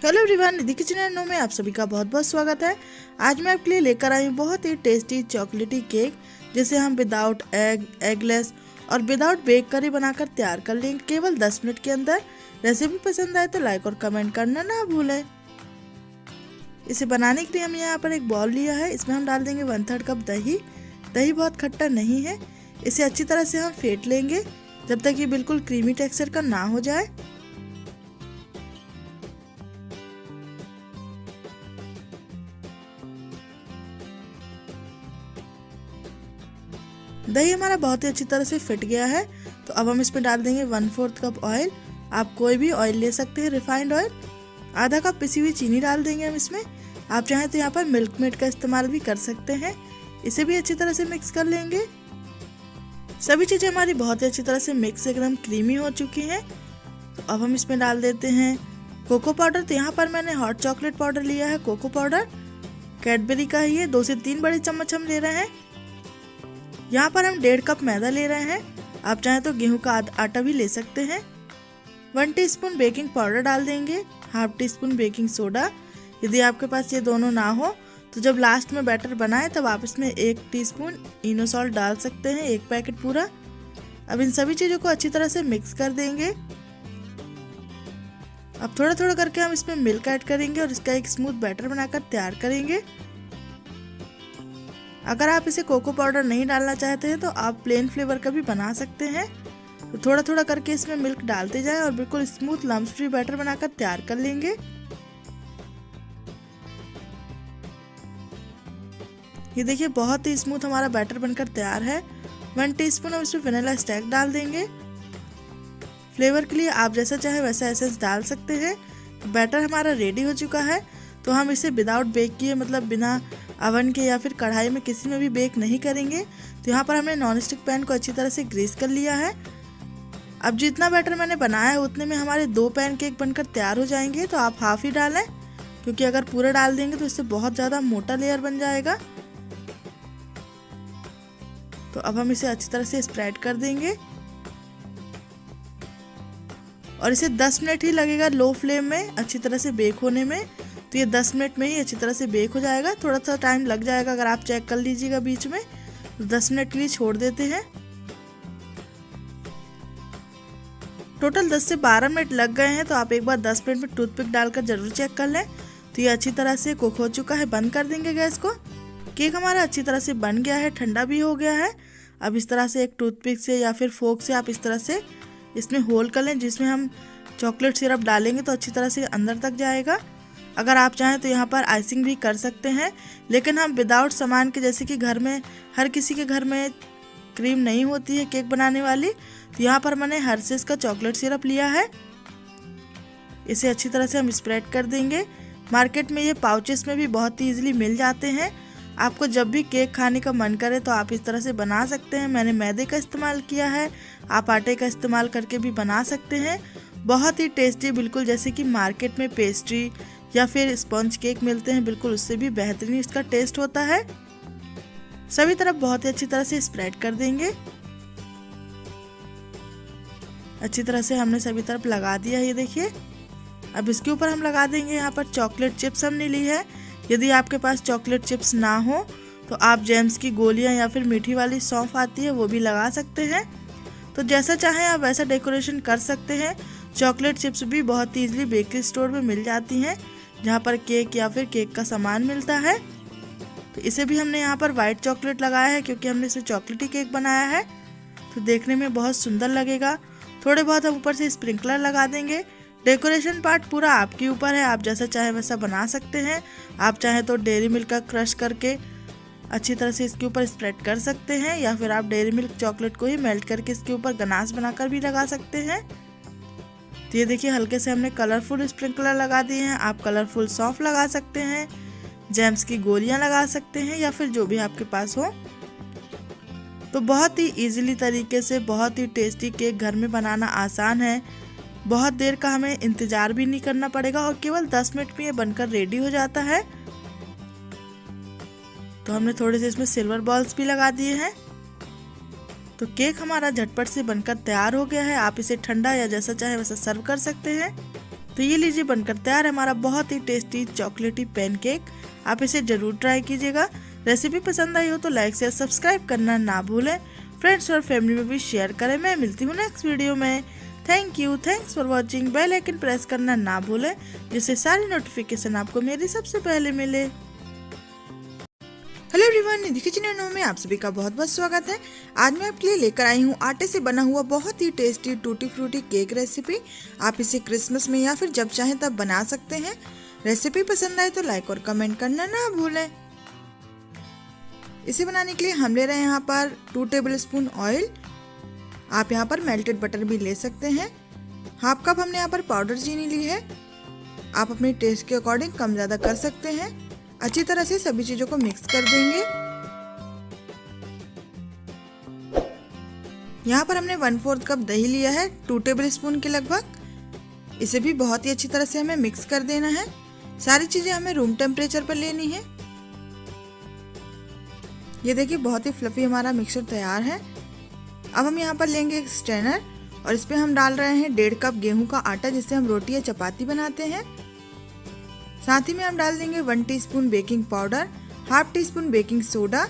Hello everyone, Nidhi kitchen and नो में आप सभी का बहुत बहुत स्वागत है। आज मैं आपके लिए लेकर आई हूँ बहुत ही टेस्टी चॉकलेटी केक, जिसे हम विदाउट एग, एगलेस और विदाउट बेक करी बनाकर तैयार कर लेंगे केवल 10 मिनट के अंदर। रेसिपी पसंद आए तो लाइक और कमेंट करना ना भूलें। इसे बनाने के लिए हम यहाँ पर एक बाउल लिया है, इसमें हम डाल देंगे 1/3 कप दही। दही बहुत खट्टा नहीं है, इसे अच्छी तरह से हम फेंट लेंगे जब तक ये बिल्कुल क्रीमी टेक्सचर का ना हो जाए। दही हमारा बहुत ही अच्छी तरह से फिट गया है, तो अब हम इसमें डाल देंगे 1/4 कप ऑयल। आप कोई भी ऑयल ले सकते हैं, रिफाइंड ऑयल। आधा कप पिसी हुई चीनी डाल देंगे हम इसमें। आप चाहें तो यहाँ पर मिल्क मेड का इस्तेमाल भी कर सकते हैं। इसे भी अच्छी तरह से मिक्स कर लेंगे। सभी चीज़ें हमारी बहुत ही अच्छी तरह से मिक्स एकदम क्रीमी हो चुकी हैं, तो अब हम इसमें डाल देते हैं कोको पाउडर। तो यहाँ पर मैंने हॉट चॉकलेट पाउडर लिया है, कोको पाउडर कैडबरी का ही है। 2 से 3 बड़े चम्मच हम ले रहे हैं। यहाँ पर हम 1.5 कप मैदा ले रहे हैं, आप चाहें तो गेहूं का आटा भी ले सकते हैं। 1 टीस्पून बेकिंग पाउडर डाल देंगे, 1/2 टीस्पून बेकिंग सोडा। यदि आपके पास ये दोनों ना हो तो जब लास्ट में बैटर बनाए तब आप इसमें 1 टीस्पून इनो सॉल्ट डाल सकते हैं, 1 पैकेट पूरा। अब इन सभी चीज़ों को अच्छी तरह से मिक्स कर देंगे। अब थोड़ा थोड़ा करके हम इसमें मिल्क ऐड करेंगे और इसका एक स्मूथ बैटर बनाकर तैयार करेंगे। अगर आप इसे कोको पाउडर नहीं डालना चाहते हैं तो आप प्लेन फ्लेवर का भी बना सकते हैं। तो थोड़ा थोड़ा करके इसमें मिल्क डालते जाएं और बिल्कुल स्मूथ लम्स फ्री बैटर बनाकर तैयार कर लेंगे। ये देखिए बहुत ही स्मूथ हमारा बैटर बनकर तैयार है। 1 टीस्पून हम इसमें वनीला एक्सट्रैक्ट डाल देंगे। फ्लेवर के लिए आप जैसा चाहे वैसा एसेंस डाल सकते हैं। तो बैटर हमारा रेडी हो चुका है, तो हम इसे विदाउट बेक किए, मतलब बिना अवन के या फिर कढ़ाई में किसी में भी बेक नहीं करेंगे। तो यहाँ पर हमने नॉन स्टिक पैन को अच्छी तरह से ग्रीस कर लिया है। अब जितना बैटर मैंने बनाया है उतने में हमारे 2 पैन केक बनकर तैयार हो जाएंगे। तो आप हाफ ही डालें, क्योंकि अगर पूरा डाल देंगे तो इससे बहुत ज़्यादा मोटा लेयर बन जाएगा। तो अब हम इसे अच्छी तरह से स्प्रेड कर देंगे और इसे 10 मिनट ही लगेगा लो फ्लेम में अच्छी तरह से बेक होने में। तो ये 10 मिनट में ही अच्छी तरह से बेक हो जाएगा। थोड़ा सा टाइम लग जाएगा, अगर आप चेक कर लीजिएगा बीच में। तो 10 मिनट के लिए छोड़ देते हैं। टोटल 10 से 12 मिनट लग गए हैं, तो आप एक बार 10 मिनट में टूथपिक डालकर जरूर चेक कर लें। तो ये अच्छी तरह से कुक हो चुका है। बंद कर देंगे गैस को। केक हमारा अच्छी तरह से बन गया है, ठंडा भी हो गया है। अब इस तरह से एक टूथपिक से या फिर फोक से आप इस तरह से इसमें होल कर लें, जिसमें हम चॉकलेट सिरप डालेंगे तो अच्छी तरह से अंदर तक जाएगा। अगर आप चाहें तो यहाँ पर आइसिंग भी कर सकते हैं, लेकिन हम विदाउट सामान के, जैसे कि घर में हर किसी के घर में क्रीम नहीं होती है केक बनाने वाली, तो यहाँ पर मैंने हर्शीज़ का चॉकलेट सिरप लिया है। इसे अच्छी तरह से हम स्प्रेड कर देंगे। मार्केट में ये पाउचेस में भी बहुत ही ईजिली मिल जाते हैं। आपको जब भी केक खाने का मन करे तो आप इस तरह से बना सकते हैं। मैंने मैदे का इस्तेमाल किया है, आप आटे का इस्तेमाल करके भी बना सकते हैं। बहुत ही टेस्टी, बिल्कुल जैसे कि मार्केट में पेस्ट्री या फिर स्पंज केक मिलते हैं, बिल्कुल उससे भी बेहतरीन इसका टेस्ट होता है। सभी तरफ बहुत ही अच्छी तरह से स्प्रेड कर देंगे। अच्छी तरह से हमने सभी तरफ लगा दिया, ये देखिए। अब इसके ऊपर हम लगा देंगे यहाँ पर चॉकलेट चिप्स हमने ली है। यदि आपके पास चॉकलेट चिप्स ना हो तो आप जेम्स की गोलियां या फिर मीठी वाली सौंफ आती है वो भी लगा सकते हैं। तो जैसा चाहें आप वैसा डेकोरेशन कर सकते हैं। चॉकलेट चिप्स भी बहुत ईजिली बेकरी स्टोर में मिल जाती हैं, जहाँ पर केक या फिर केक का सामान मिलता है। तो इसे भी हमने यहाँ पर वाइट चॉकलेट लगाया है, क्योंकि हमने इसे चॉकलेटी केक बनाया है, तो देखने में बहुत सुंदर लगेगा। थोड़े बहुत हम ऊपर से स्प्रिंकलर लगा देंगे। डेकोरेशन पार्ट पूरा आपके ऊपर है, आप जैसा चाहे वैसा बना सकते हैं। आप चाहें तो डेयरी मिल्क का क्रश करके अच्छी तरह से इसके ऊपर स्प्रेड कर सकते हैं, या फिर आप डेयरी मिल्क चॉकलेट को ही मेल्ट करके इसके ऊपर गनाश बनाकर भी लगा सकते हैं। तो ये देखिए हल्के से हमने कलरफुल स्प्रिंकलर लगा दिए हैं। आप कलरफुल सौंफ लगा सकते हैं, जेम्स की गोलियां लगा सकते हैं, या फिर जो भी आपके पास हो। तो बहुत ही इजीली तरीके से बहुत ही टेस्टी केक घर में बनाना आसान है। बहुत देर का हमें इंतज़ार भी नहीं करना पड़ेगा और केवल 10 मिनट में ये बनकर रेडी हो जाता है। तो हमने थोड़े से इसमें सिल्वर बॉल्स भी लगा दिए हैं। तो केक हमारा झटपट से बनकर तैयार हो गया है। आप इसे ठंडा या जैसा चाहे वैसा सर्व कर सकते हैं। तो ये लीजिए बनकर तैयार है हमारा बहुत ही टेस्टी चॉकलेटी पैनकेक। आप इसे जरूर ट्राई कीजिएगा। रेसिपी पसंद आई हो तो लाइक शेयर सब्सक्राइब करना ना भूलें। फ्रेंड्स और फैमिली में भी शेयर करें। मैं मिलती हूँ नेक्स्ट वीडियो में। Thank you, thanks for watching. Bell icon press करना ना भूलें जिससे सारी नोटिफिकेशन आपको मेरी सबसे पहले मिले। Hello everyone, Nidhi kitchen and home में आप सभी का बहुत बहुत स्वागत है। आज मैं आपके लिए लेकर आई हूँ आटे से बना हुआ बहुत ही tasty tutti frutti cake recipe. आप इसे क्रिसमस में या फिर जब चाहें तब बना सकते हैं। रेसिपी पसंद आए तो लाइक और कमेंट करना ना भूलें। इसे बनाने के लिए हम ले रहे हैं यहाँ पर 2 टेबलस्पून ऑयल। आप यहाँ पर मेल्टेड बटर भी ले सकते हैं। हाफ कप हमने यहाँ पर पाउडर चीनी ली है। आप अपने टेस्ट के अकॉर्डिंग कम ज़्यादा कर सकते हैं। अच्छी तरह से सभी चीज़ों को मिक्स कर देंगे। यहाँ पर हमने 1/4 कप दही लिया है, 2 टेबलस्पून के लगभग। इसे भी बहुत ही अच्छी तरह से हमें मिक्स कर देना है। सारी चीज़ें हमें रूम टेम्परेचर पर लेनी है। ये देखिए बहुत ही फ्लफी हमारा मिक्सचर तैयार है। अब हम यहाँ पर लेंगे एक स्ट्रेनर और इस पे हम डाल रहे हैं 1.5 कप गेहूं का आटा, जिससे हम रोटी या चपाती बनाते हैं। साथ ही में हम डाल देंगे 1 teaspoon baking powder, half teaspoon baking soda.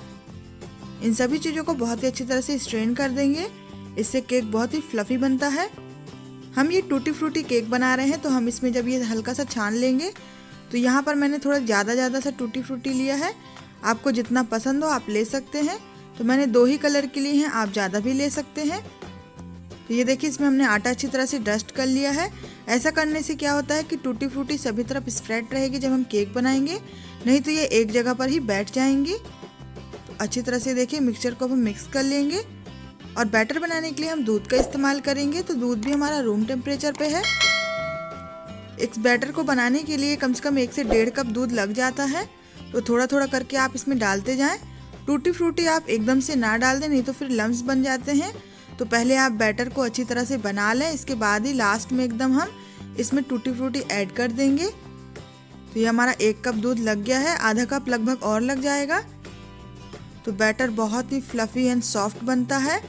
इन सभी चीज़ों को बहुत ही अच्छी तरह से स्ट्रेन कर देंगे। इससे केक बहुत ही फ्लफी बनता है। हम ये टूटी फ्रूटी केक बना रहे हैं तो हम इसमें जब ये हल्का सा छान लेंगे तो यहाँ पर मैंने थोड़ा ज़्यादा सा टूटी फ्रूटी लिया है। आपको जितना पसंद हो आप ले सकते हैं। तो मैंने 2 ही कलर के लिए हैं, आप ज़्यादा भी ले सकते हैं। तो ये देखिए इसमें हमने आटा अच्छी तरह से डस्ट कर लिया है। ऐसा करने से क्या होता है कि टूटी फ्रूटी सभी तरफ स्प्रेड रहेगी जब हम केक बनाएंगे, नहीं तो ये एक जगह पर ही बैठ जाएंगी। तो अच्छी तरह से देखिए मिक्सचर को हम मिक्स कर लेंगे। और बैटर बनाने के लिए हम दूध का इस्तेमाल करेंगे, तो दूध भी हमारा रूम टेम्परेचर पे है। इस बैटर को बनाने के लिए कम से कम 1 से 1.5 कप दूध लग जाता है। तो थोड़ा थोड़ा करके आप इसमें डालते जाएं। टूटी फ्रूटी आप एकदम से ना डाल दें, नहीं तो फिर लम्स बन जाते हैं। तो पहले आप बैटर को अच्छी तरह से बना लें, इसके बाद ही लास्ट में एकदम हम इसमें टूटी फ्रूटी ऐड कर देंगे। तो ये हमारा 1 कप दूध लग गया है, आधा कप लगभग और लग जाएगा। तो बैटर बहुत ही फ्लफी एंड सॉफ्ट बनता है।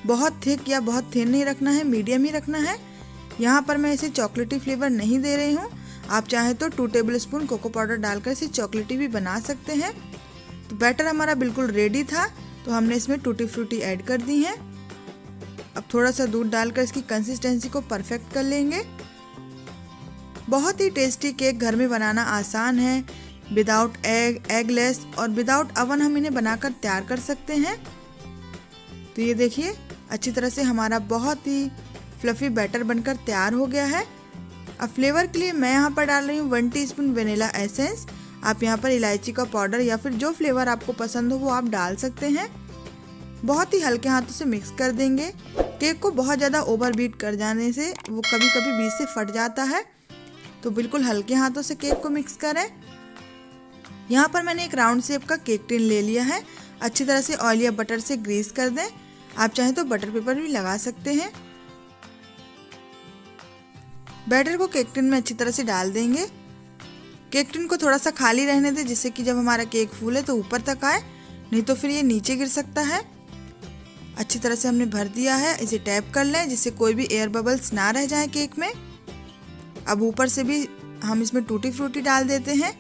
बहुत थिक या बहुत थिन नहीं रखना है, मीडियम ही रखना है। यहाँ पर मैं इसे चॉकलेटी फ्लेवर नहीं दे रही हूँ। आप चाहें तो 2 टेबलस्पून कोको पाउडर डालकर इसे चॉकलेटी भी बना सकते हैं। तो बैटर हमारा बिल्कुल रेडी था, तो हमने इसमें टूटी फ्रूटी ऐड कर दी है। अब थोड़ा सा दूध डालकर इसकी कंसिस्टेंसी को परफेक्ट कर लेंगे। बहुत ही टेस्टी केक घर में बनाना आसान है। विदाउट एग, एगलेस और विदाउट अवन हम इन्हें बनाकर तैयार कर सकते हैं। तो ये देखिए अच्छी तरह से हमारा बहुत ही फ्लफी बैटर बनकर तैयार हो गया है। अब फ्लेवर के लिए मैं यहाँ पर डाल रही हूँ 1 टीस्पून वेनिला एसेंस। आप यहाँ पर इलायची का पाउडर या फिर जो फ्लेवर आपको पसंद हो वो आप डाल सकते हैं। बहुत ही हल्के हाथों से मिक्स कर देंगे। केक को बहुत ज़्यादा ओवर बीट कर जाने से वो कभी कभी बीच से फट जाता है, तो बिल्कुल हल्के हाथों से केक को मिक्स करें। यहाँ पर मैंने एक राउंड शेप का केक टिन ले लिया है। अच्छी तरह से ऑयल या बटर से ग्रीस कर दें। आप चाहें तो बटर पेपर भी लगा सकते हैं। बैटर को केक टिन में अच्छी तरह से डाल देंगे। केक टिन को थोड़ा सा खाली रहने दें, जिससे कि जब हमारा केक फूले तो ऊपर तक आए, नहीं तो फिर ये नीचे गिर सकता है। अच्छी तरह से हमने भर दिया है। इसे टैप कर लें जिससे कोई भी एयर बबल्स ना रह जाए केक में। अब ऊपर से भी हम इसमें टूटी फ्रूटी डाल देते हैं।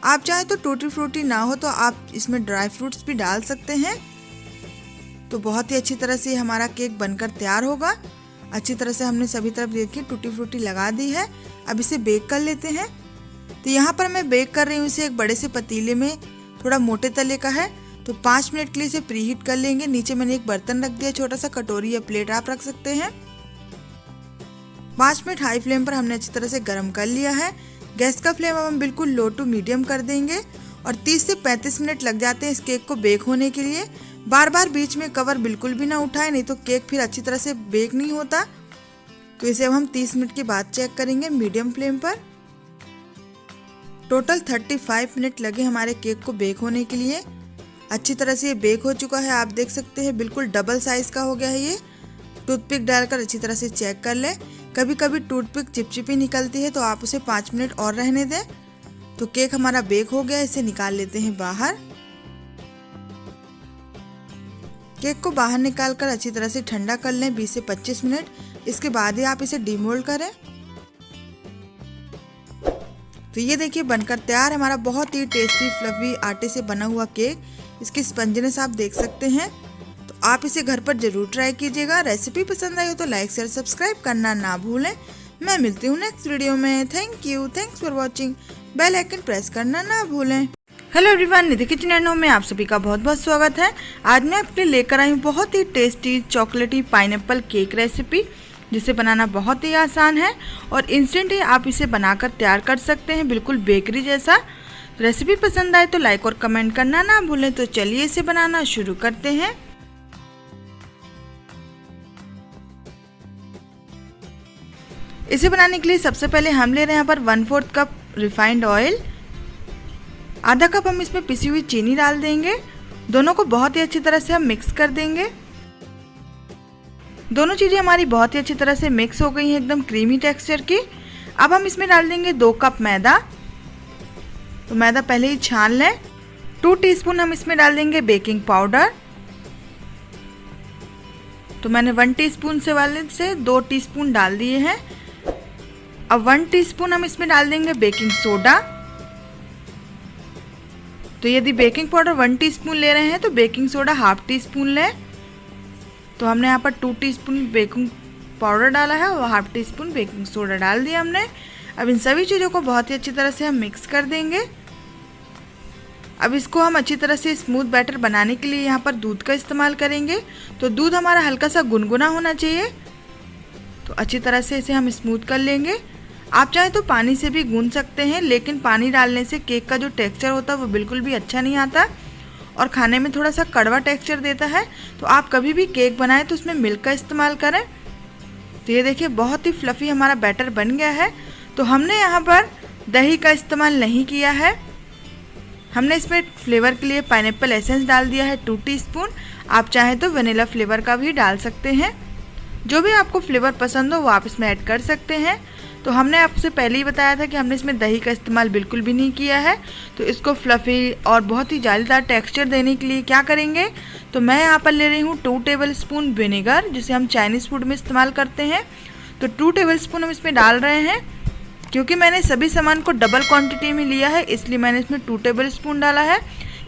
आप चाहे तो टूटी फ्रूटी ना हो तो आप इसमें ड्राई फ्रूट्स भी डाल सकते हैं। तो बहुत ही अच्छी तरह से हमारा केक बनकर तैयार होगा। अच्छी तरह से हमने सभी तरफ देखिए टूटी फ्रूटी लगा दी है। अब इसे बेक कर लेते हैं। तो यहाँ पर मैं बेक कर रही हूँ इसे एक बड़े से पतीले में, थोड़ा मोटे तले का है। तो 5 मिनट के लिए इसे प्रीहीट कर लेंगे। नीचे मैंने एक बर्तन रख दिया, छोटा सा कटोरी या प्लेट आप रख सकते हैं। 5 मिनट हाई फ्लेम पर हमने अच्छी तरह से गर्म कर लिया है। गैस का फ्लेम अब हम बिल्कुल लो टू मीडियम कर देंगे और 30 से 35 मिनट लग जाते हैं इस केक को बेक होने के लिए। बार बार बीच में कवर बिल्कुल भी ना उठाएं, नहीं तो केक फिर अच्छी तरह से बेक नहीं होता। तो इसे अब हम 30 मिनट के बाद चेक करेंगे मीडियम फ्लेम पर। टोटल 35 मिनट लगे हमारे केक को बेक होने के लिए। अच्छी तरह से ये बेक हो चुका है, आप देख सकते हैं बिल्कुल डबल साइज का हो गया है ये। टूथपिक डालकर अच्छी तरह से चेक कर लें। कभी कभी टूथपिक चिपचिपी निकलती है तो आप उसे 5 मिनट और रहने दें। तो केक हमारा बेक हो गया, इसे निकाल लेते हैं बाहर। केक को बाहर निकालकर अच्छी तरह से ठंडा कर लें 20 से 25 मिनट। इसके बाद ही आप इसे डीमोल्ड करें। तो ये देखिए बनकर तैयार हमारा बहुत ही टेस्टी फ्लफी आटे से बना हुआ केक। इसकी स्पंजीनेस आप देख सकते हैं। तो आप इसे घर पर जरूर ट्राई कीजिएगा। रेसिपी पसंद आई हो तो लाइक शेयर सब्सक्राइब करना ना भूलें। मैं मिलती हूँ नेक्स्ट वीडियो में। Thank you, thanks for watching. Bell icon press करना ना भूलें। Hello everyone, Nidhi kitchen and home में आप सभी का बहुत बहुत स्वागत है। आज मैं आपके लिए लेकर आई हूँ बहुत ही टेस्टी चॉकलेटी पाइनएप्पल केक रेसिपी, जिसे बनाना बहुत ही आसान है और इंस्टेंट ही आप इसे बनाकर तैयार कर सकते हैं, बिल्कुल बेकरी जैसा। रेसिपी पसंद आए तो लाइक और कमेंट करना ना भूलें। तो चलिए इसे बनाना शुरू करते हैं। इसे बनाने के लिए सबसे पहले हम ले रहे हैं यहाँ पर 1/4 कप रिफाइंड ऑयल। आधा कप हम इसमें पिसी हुई चीनी डाल देंगे। दोनों को बहुत ही अच्छी तरह से हम मिक्स कर देंगे। दोनों चीज़ें हमारी बहुत ही अच्छी तरह से मिक्स हो गई हैं, एकदम क्रीमी टेक्सचर की। अब हम इसमें डाल देंगे 2 कप मैदा। तो मैदा पहले ही छान लें। 2 टीस्पून हम इसमें डाल देंगे बेकिंग पाउडर। तो मैंने 1 टीस्पून से वाले से 2 टीस्पून डाल दिए हैं। अब 1 टीस्पून हम इसमें डाल देंगे बेकिंग सोडा। तो यदि बेकिंग पाउडर 1 टीस्पून ले रहे हैं तो बेकिंग सोडा हाफ टीस्पून लें। तो हमने यहाँ पर 2 टीस्पून बेकिंग पाउडर डाला है और हाफ टीस्पून बेकिंग सोडा डाल दिया हमने। अब इन सभी चीज़ों को बहुत ही अच्छी तरह से हम मिक्स कर देंगे। अब इसको हम अच्छी तरह से स्मूथ बैटर बनाने के लिए यहाँ पर दूध का इस्तेमाल करेंगे। तो दूध हमारा हल्का सा गुनगुना होना चाहिए। तो अच्छी तरह से इसे हम स्मूथ कर लेंगे। आप चाहें तो पानी से भी गूंद सकते हैं, लेकिन पानी डालने से केक का जो टेक्सचर होता है वो बिल्कुल भी अच्छा नहीं आता और खाने में थोड़ा सा कड़वा टेक्सचर देता है। तो आप कभी भी केक बनाएं तो उसमें मिल्क का इस्तेमाल करें। तो ये देखिए बहुत ही फ्लफ़ी हमारा बैटर बन गया है। तो हमने यहाँ पर दही का इस्तेमाल नहीं किया है। हमने इसमें फ्लेवर के लिए पाइनएप्पल एसेंस डाल दिया है 2 टीस्पून। आप चाहें तो वनीला फ्लेवर का भी डाल सकते हैं। जो भी आपको फ्लेवर पसंद हो वो आप इसमें ऐड कर सकते हैं। तो हमने आपसे पहले ही बताया था कि हमने इसमें दही का इस्तेमाल बिल्कुल भी नहीं किया है। तो इसको फ्लफ़ी और बहुत ही जालीदार टेक्सचर देने के लिए क्या करेंगे, तो मैं यहाँ पर ले रही हूँ 2 टेबलस्पून विनेगर, जिसे हम चाइनीज़ फूड में इस्तेमाल करते हैं। तो 2 टेबलस्पून हम इसमें डाल रहे हैं। क्योंकि मैंने सभी सामान को डबल क्वांटिटी में लिया है, इसलिए मैंने इसमें 2 टेबलस्पून डाला है।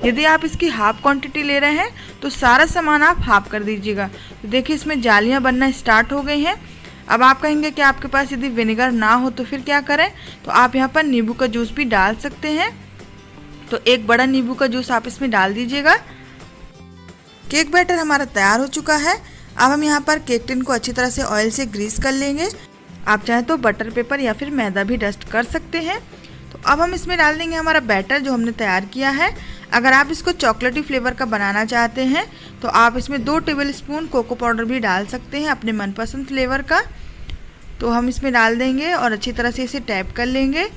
यदि आप इसकी हाफ क्वांटिटी ले रहे हैं तो सारा सामान आप हाफ कर दीजिएगा। तो देखिए इसमें जालियाँ बनना स्टार्ट हो गई हैं। अब आप कहेंगे कि आपके पास यदि विनेगर ना हो तो फिर क्या करें, तो आप यहाँ पर नींबू का जूस भी डाल सकते हैं। तो 1 बड़ा नींबू का जूस आप इसमें डाल दीजिएगा। केक बैटर हमारा तैयार हो चुका है। अब हम यहाँ पर केक टिन को अच्छी तरह से ऑयल से ग्रीस कर लेंगे। आप चाहें तो बटर पेपर या फिर मैदा भी डस्ट कर सकते हैं। तो अब हम इसमें डाल देंगे हमारा बैटर जो हमने तैयार किया है। अगर आप इसको चॉकलेटी फ्लेवर का बनाना चाहते हैं तो आप इसमें 2 टेबलस्पून कोको पाउडर भी डाल सकते हैं अपने मनपसंद फ्लेवर का। तो हम इसमें डाल देंगे और अच्छी तरह से इसे टैप कर लेंगे।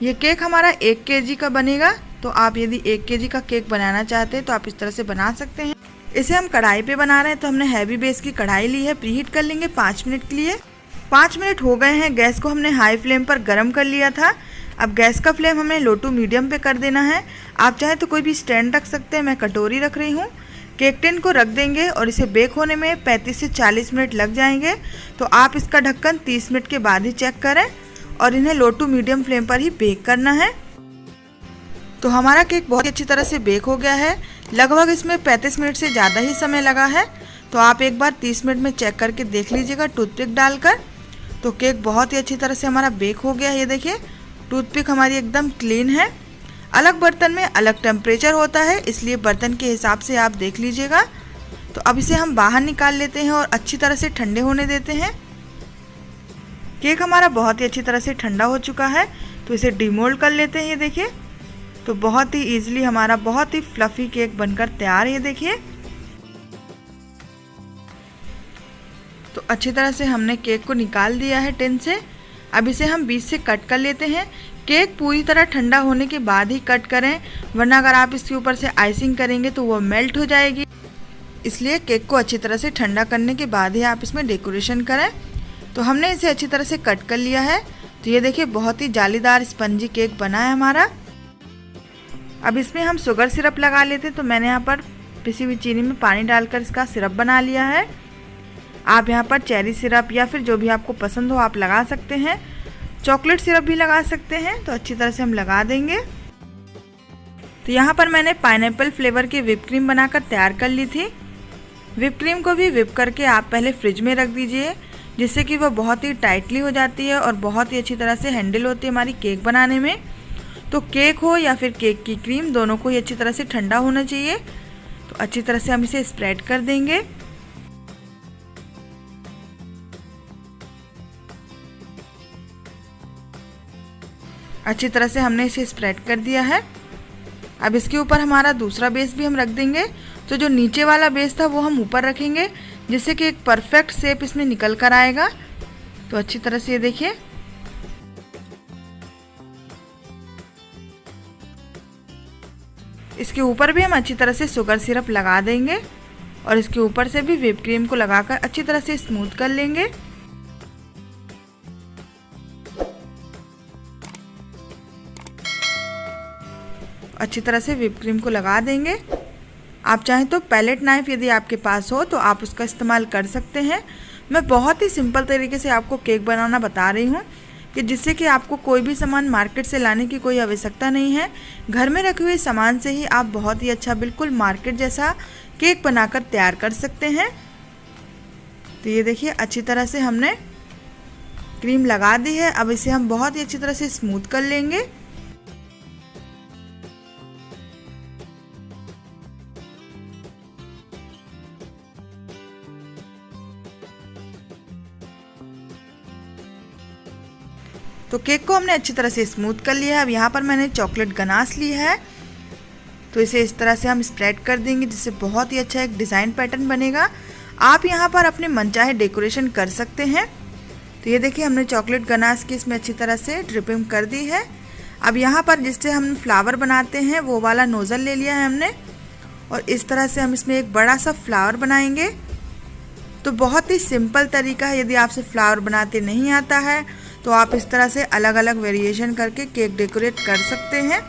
ये केक हमारा 1 kg का बनेगा। तो आप यदि 1 kg का केक बनाना चाहते हैं तो आप इस तरह से बना सकते हैं। इसे हम कढ़ाई पे बना रहे हैं, तो हमने हैवी बेस की कढ़ाई ली है। प्रीहीट कर लेंगे 5 मिनट के लिए। 5 मिनट हो गए हैं। गैस को हमने हाई फ्लेम पर गर्म कर लिया था। अब गैस का फ्लेम हमें लो टू मीडियम पे कर देना है। आप चाहें तो कोई भी स्टैंड रख सकते हैं, मैं कटोरी रख रही हूँ। केक टिन को रख देंगे और इसे बेक होने में 35 से 40 मिनट लग जाएंगे। तो आप इसका ढक्कन 30 मिनट के बाद ही चेक करें और इन्हें लो टू मीडियम फ्लेम पर ही बेक करना है। तो हमारा केक बहुत ही अच्छी तरह से बेक हो गया है। लगभग इसमें 35 मिनट से ज़्यादा ही समय लगा है। तो आप एक बार 30 मिनट में चेक करके देख लीजिएगा टूथपिक डालकर। तो केक बहुत ही अच्छी तरह से हमारा बेक हो गया है। ये देखिए टूथपिक हमारी एकदम क्लीन है। अलग बर्तन में अलग टेम्परेचर होता है, इसलिए बर्तन के हिसाब से आप देख लीजिएगा। तो अब इसे हम बाहर निकाल लेते हैं और अच्छी तरह से ठंडे होने देते हैं। केक हमारा बहुत ही अच्छी तरह से ठंडा हो चुका है। तो इसे डिमोल्ड कर लेते हैं। ये देखिए तो बहुत ही ईजिली हमारा बहुत ही फ्लफ़ी केक बनकर तैयार है। ये देखिए तो अच्छी तरह से हमने केक को निकाल दिया है टिन से। अब इसे हम बीच से कट कर लेते हैं। केक पूरी तरह ठंडा होने के बाद ही कट करें, वरना अगर आप इसके ऊपर से आइसिंग करेंगे तो वो मेल्ट हो जाएगी। इसलिए केक को अच्छी तरह से ठंडा करने के बाद ही आप इसमें डेकोरेशन करें। तो हमने इसे अच्छी तरह से कट कर लिया है। तो ये देखिए बहुत ही जालीदार स्पंजी केक बना है हमारा। अब इसमें हम शुगर सिरप लगा लेते हैं। तो मैंने यहाँ पर पिसी हुई चीनी में पानी डालकर इसका सिरप बना लिया है। आप यहाँ पर चेरी सिरप या फिर जो भी आपको पसंद हो आप लगा सकते हैं। चॉकलेट सिरप भी लगा सकते हैं, तो अच्छी तरह से हम लगा देंगे। तो यहाँ पर मैंने पाइनएप्पल फ्लेवर की व्हिप क्रीम बनाकर तैयार कर ली थी। व्हिप क्रीम को भी व्हिप करके आप पहले फ्रिज में रख दीजिए, जिससे कि वह बहुत ही टाइटली हो जाती है और बहुत ही अच्छी तरह से हैंडल होती है हमारी केक बनाने में। तो केक हो या फिर केक की क्रीम, दोनों को ही अच्छी तरह से ठंडा होना चाहिए। तो अच्छी तरह से हम इसे स्प्रेड कर देंगे। अच्छी तरह से हमने इसे स्प्रेड कर दिया है। अब इसके ऊपर हमारा दूसरा बेस भी हम रख देंगे। तो जो नीचे वाला बेस था वो हम ऊपर रखेंगे, जिससे कि एक परफेक्ट शेप इसमें निकल कर आएगा। तो अच्छी तरह से ये देखिए। इसके ऊपर भी हम अच्छी तरह से शुगर सिरप लगा देंगे और इसके ऊपर से भी व्हिप क्रीम को लगाकर अच्छी तरह से स्मूथ कर लेंगे। अच्छी तरह से व्हिप क्रीम को लगा देंगे। आप चाहें तो पैलेट नाइफ यदि आपके पास हो तो आप उसका इस्तेमाल कर सकते हैं। मैं बहुत ही सिंपल तरीके से आपको केक बनाना बता रही हूँ कि जिससे कि आपको कोई भी सामान मार्केट से लाने की कोई आवश्यकता नहीं है। घर में रखे हुए सामान से ही आप बहुत ही अच्छा, बिल्कुल मार्केट जैसा केक बनाकर तैयार कर सकते हैं। तो ये देखिए, अच्छी तरह से हमने क्रीम लगा दी है। अब इसे हम बहुत ही अच्छी तरह से स्मूथ कर लेंगे। तो केक को हमने अच्छी तरह से स्मूथ कर लिया है। अब यहाँ पर मैंने चॉकलेट गनाश ली है, तो इसे इस तरह से हम स्प्रेड कर देंगे, जिससे बहुत ही अच्छा एक डिज़ाइन पैटर्न बनेगा। आप यहाँ पर अपने मनचाहे डेकोरेशन कर सकते हैं। तो ये देखिए, हमने चॉकलेट गनाश की इसमें अच्छी तरह से ड्रिपिंग कर दी है। अब यहाँ पर जिससे हम फ्लावर बनाते हैं वो वाला नोज़ल ले लिया है हमने, और इस तरह से हम इसमें एक बड़ा सा फ्लावर बनाएंगे। तो बहुत ही सिंपल तरीका है। यदि आपसे फ्लावर बनाते नहीं आता है तो आप इस तरह से अलग अलग वेरिएशन करके केक डेकोरेट कर सकते हैं।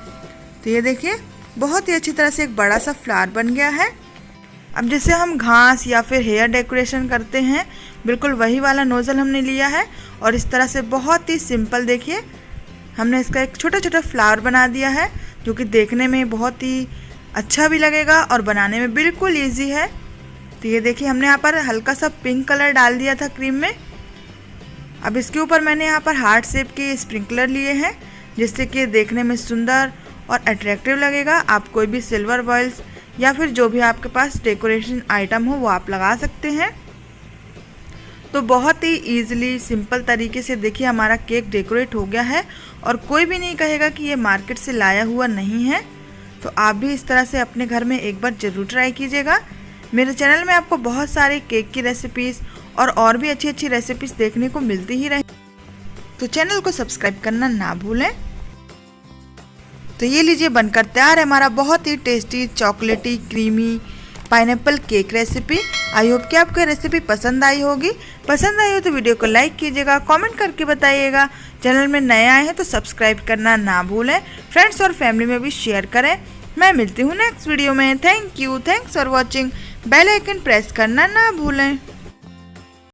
तो ये देखिए, बहुत ही अच्छी तरह से एक बड़ा सा फ्लावर बन गया है। अब जैसे हम घास या फिर हेयर डेकोरेशन करते हैं, बिल्कुल वही वाला नोज़ल हमने लिया है और इस तरह से बहुत ही सिंपल देखिए हमने इसका एक छोटा छोटा फ्लावर बना दिया है, जो कि देखने में बहुत ही अच्छा भी लगेगा और बनाने में बिल्कुल ईजी है। तो ये देखिए, हमने यहाँ पर हल्का सा पिंक कलर डाल दिया था क्रीम में। अब इसके ऊपर मैंने यहाँ पर हार्ट शेप के स्प्रिंकलर लिए हैं, जिससे कि देखने में सुंदर और अट्रैक्टिव लगेगा। आप कोई भी सिल्वर बॉल्स या फिर जो भी आपके पास डेकोरेशन आइटम हो वो आप लगा सकते हैं। तो बहुत ही ईजिली सिंपल तरीके से देखिए हमारा केक डेकोरेट हो गया है और कोई भी नहीं कहेगा कि ये मार्केट से लाया हुआ नहीं है। तो आप भी इस तरह से अपने घर में एक बार ज़रूर ट्राई कीजिएगा। मेरे चैनल में आपको बहुत सारे केक की रेसिपीज़ और भी अच्छी अच्छी रेसिपीज़ देखने को मिलती ही रहे, तो चैनल को सब्सक्राइब करना ना भूलें। तो ये लीजिए, बनकर तैयार है हमारा बहुत ही टेस्टी चॉकलेटी creamy pineapple cake recipe. I hope कि आपको रेसिपी पसंद आई होगी। पसंद आई हो तो वीडियो को लाइक कीजिएगा, कमेंट करके बताइएगा। चैनल में नए आए हैं तो सब्सक्राइब करना ना भूलें। फ्रेंड्स और फैमिली में भी शेयर करें। मैं मिलती हूँ नेक्स्ट वीडियो में। Thank you, thanks for watching. Bell icon press करना ना भूलें।